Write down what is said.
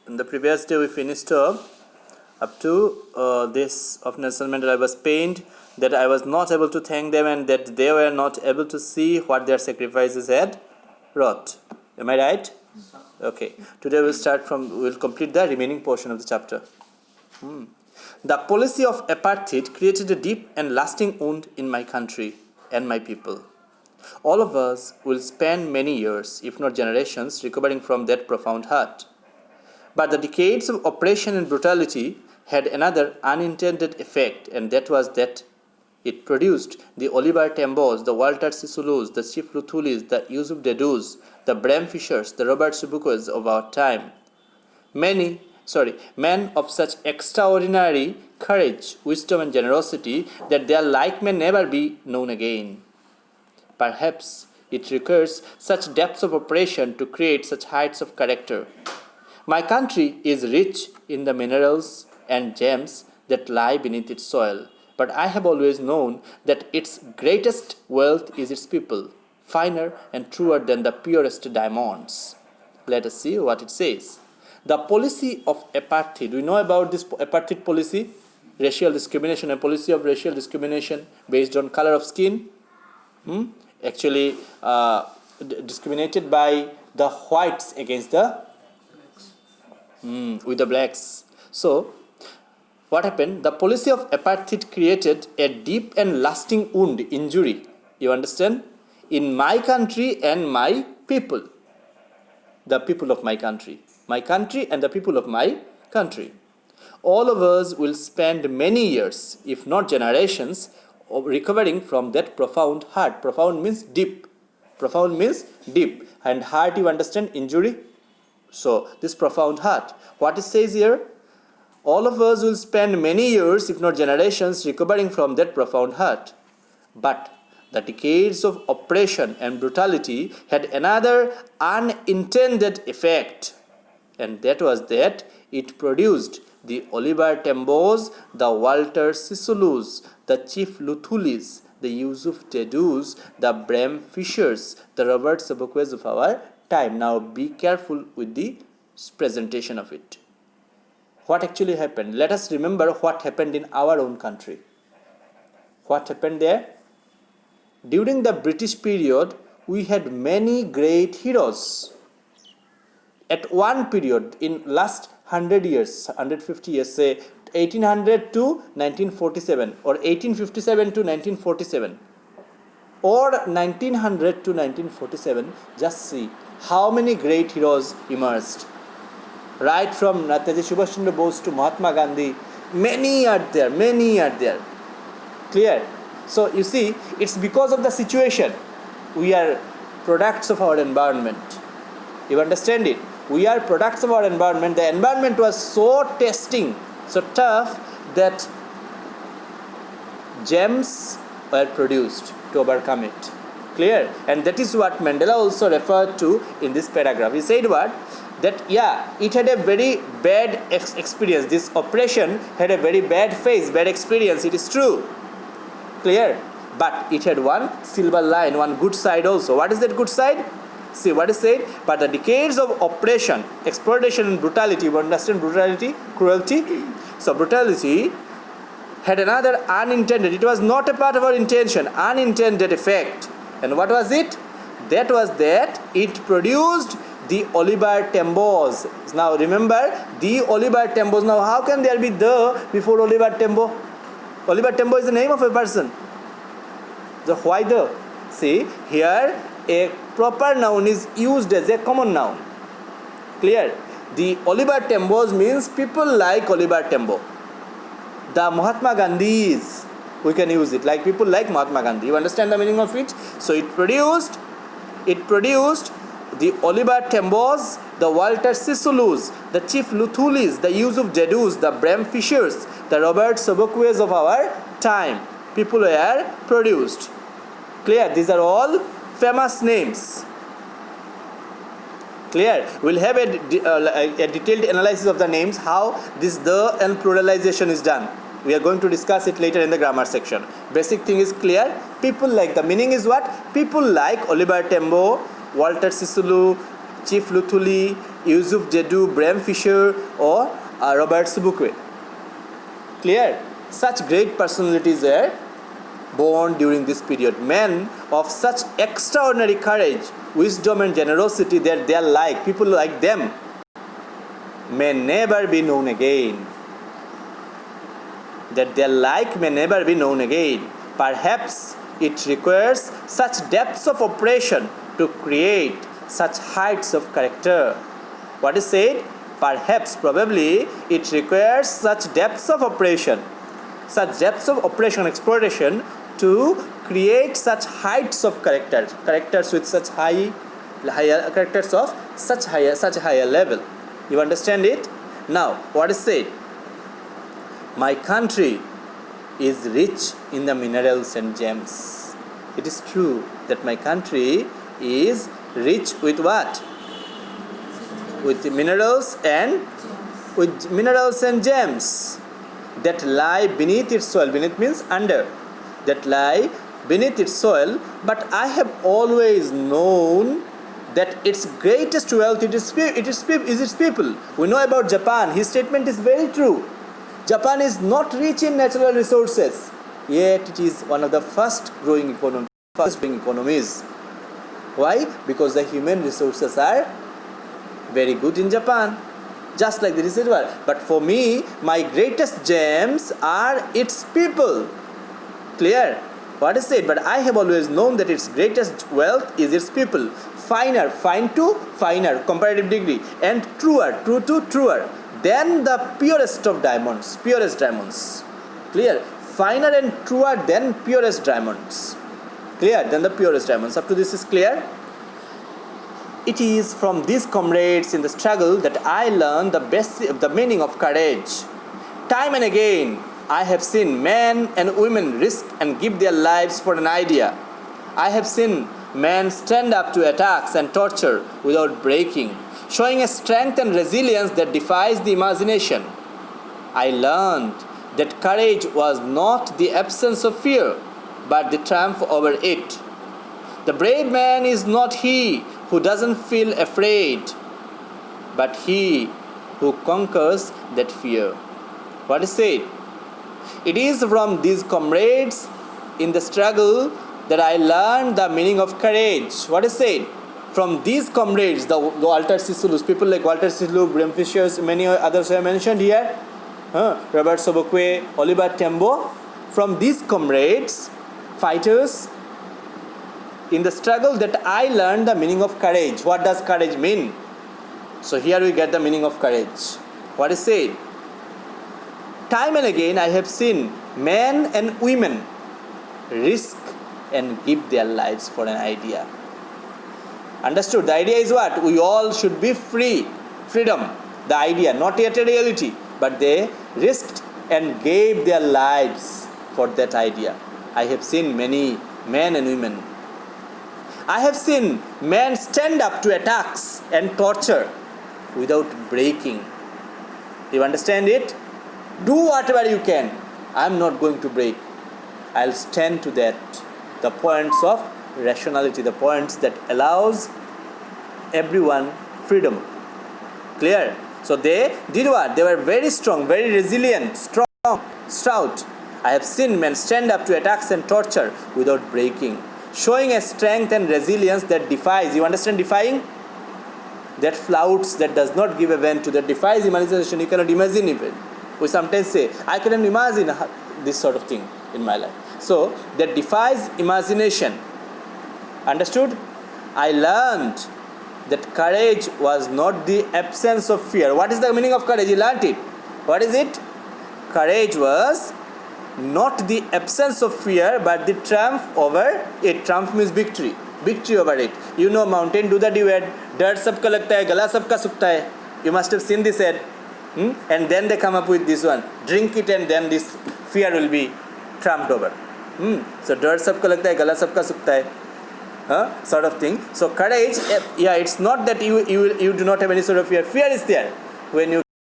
in the previous day we finished up to this of Nelson Mandela. I was pained that I was not able to thank them and that they were not able to see what their sacrifices had wrought. Am I right? Okay. Today we'll complete the remaining portion of the chapter. The policy of apartheid created a deep and lasting wound in my country and my people. All of us will spend many years, if not generations, recovering from that profound hurt. But the decades of oppression and brutality had another unintended effect, and that was that it produced the Oliver Tambos, the Walter Sisulus, the Chief Luthulis, the Yusuf Dedus, the Bram Fishers, the Robert Sobukwe's of our time. Men of such extraordinary courage, wisdom, and generosity that their like may never be known again. Perhaps it requires such depths of oppression to create such heights of character. My country is rich in the minerals and gems that lie beneath its soil, but I have always known that its greatest wealth is its people, finer and truer than the purest diamonds. Let us see what it says. The policy of apartheid. We know about this apartheid policy, racial discrimination, a policy of racial discrimination based on color of skin. Actually discriminated by the whites against the with the blacks. So what happened? The policy of apartheid created a deep and lasting wound, injury, you understand, in my country and my people, the people of my country and the people of my country. All of us will spend many years, if not generations, of recovering from that profound hurt. Profound means deep. Profound means deep. And hurt, you understand, injury. So, this profound hurt. What it says here? All of us will spend many years, if not generations, recovering from that profound hurt. But the decades of oppression and brutality had another unintended effect. And that was that it produced the Oliver Tambos, the Walter Sisulus, the Chief Luthulis, the Yusuf Dedus, the Bram Fishers, the Robert Sobukwe's of our time. Now be careful with the presentation of it. What actually happened? Let us remember what happened in our own country. What happened there? During the British period, we had many great heroes. At one period, in last 100 years, 150 years, say 1800 to 1947 or 1857 to 1947 or 1900 to 1947, just see how many great heroes emerged. Right from Netaji Subhash Chandra Bose to Mahatma Gandhi, many are there. Clear? So you see, it's because of the situation. We are products of our environment. You understand it? We are products of our environment. The environment was so testing, so tough that gems were produced to overcome it. Clear? And that is what Mandela also referred to in this paragraph. He said what? That it had a very bad experience. This oppression had a very bad phase, bad experience. It is true. Clear? But it had one silver line, one good side also. What is that good side? See what is said? But the decades of oppression, exploitation and brutality, you understand brutality, cruelty? So brutality had another unintended, it was not a part of our intention, unintended effect. And what was it? That was that it produced the Oliver Tambos. Now remember, the Oliver Tambos. Now how can there be the before Oliver Tambo? Oliver Tambo is the name of a person. So why the? See, here a proper noun is used as a common noun. Clear? The Oliver Tambos means people like Oliver Tambo. The Mahatma Gandhis, we can use it like people like Mahatma Gandhi. You understand the meaning of it? So it produced the Oliver Tambos, the Walter Sisulus, the Chief Luthulis, the Yusuf Dedus, the Bram Fishers, the Robert Sobukwe's of our time. People were produced. Clear? These are all famous names. Clear? We'll have a detailed analysis of the names, how this the and pluralization is done. We are going to discuss it later in the grammar section. Basic thing is clear. People like, the meaning is what? People like Oliver Tambo, Walter Sisulu, Chief Luthuli, Yusuf Jedu, Bram Fisher, or Robert Sobukwe. Clear? Such great personalities were born during this period. Men of such extraordinary courage, wisdom, and generosity that they are like, people like them, may never be known again. That their like may never be known again. Perhaps it requires such depths of operation to create such heights of character. What is said? Perhaps, probably, it requires such depths of operation, exploration to create such heights of characters with such higher characters of such higher level. You understand it? Now, what is said? My country is rich in the minerals and gems. It is true that my country is rich with what? With minerals and gems that lie beneath its soil. Beneath means under. That lie beneath its soil. But I have always known that its greatest wealth is its people. We know about Japan. His statement is very true. Japan is not rich in natural resources, yet it is one of the fast growing economies. Why? Because the human resources are very good in Japan, just like the reservoir. But for me, my greatest gems are its people. Clear? What is said? But I have always known that its greatest wealth is its people. Finer, fine to finer, comparative degree, and truer, true to truer, than the purest diamonds. Clear? Finer and truer than purest diamonds. Clear? Than the purest diamonds. Up to this is clear? It is from these comrades in the struggle that I learned the meaning of courage. Time and again, I have seen men and women risk and give their lives for an idea. I have seen men stand up to attacks and torture without breaking, showing a strength and resilience that defies the imagination. I learned that courage was not the absence of fear, but the triumph over it. The brave man is not he who doesn't feel afraid, but he who conquers that fear. What is said? It is from these comrades in the struggle that I learned the meaning of courage. What is said? From these comrades, the Walter Sisulus, people like Walter Sisulu, Bram Fisher, many others are mentioned here, Robert Sobukwe, Oliver Tambo. From these comrades, fighters, in the struggle that I learned the meaning of courage. What does courage mean? So here we get the meaning of courage. What is said? Time and again I have seen men and women risk and give their lives for an idea. Understood? The idea is what? We all should be free. Freedom. The idea, not yet a reality, but they risked and gave their lives for that idea. I have seen many men and women. I have seen men stand up to attacks and torture without breaking. You understand it? Do whatever you can. I am not going to break. I'll stand to that. The points of rationality, the points that allows everyone freedom. Clear? So they did what? They were very strong, very resilient, stout. I have seen men stand up to attacks and torture without breaking, showing a strength and resilience that defies. You understand defying? That flouts, that does not give a vent to, that defies imagination. You cannot imagine it. We sometimes say, I cannot imagine this sort of thing in my life. So, that defies imagination. Understood? I learned that courage was not the absence of fear. What is the meaning of courage? You learned it. What is it? Courage was not the absence of fear, but the triumph over it. Triumph means victory. Victory over it. You know, mountain do the duet. Dirt sabka lagta hai, gala sabka sukta hai. You must have seen this ad. And then they come up with this one. Drink it and then this fear will be trumped over. So dirt sabka lagta hai, gala sabka sukta hai. Sort of thing. So courage, it's not that you do not have any sort of fear. Fear is there. When you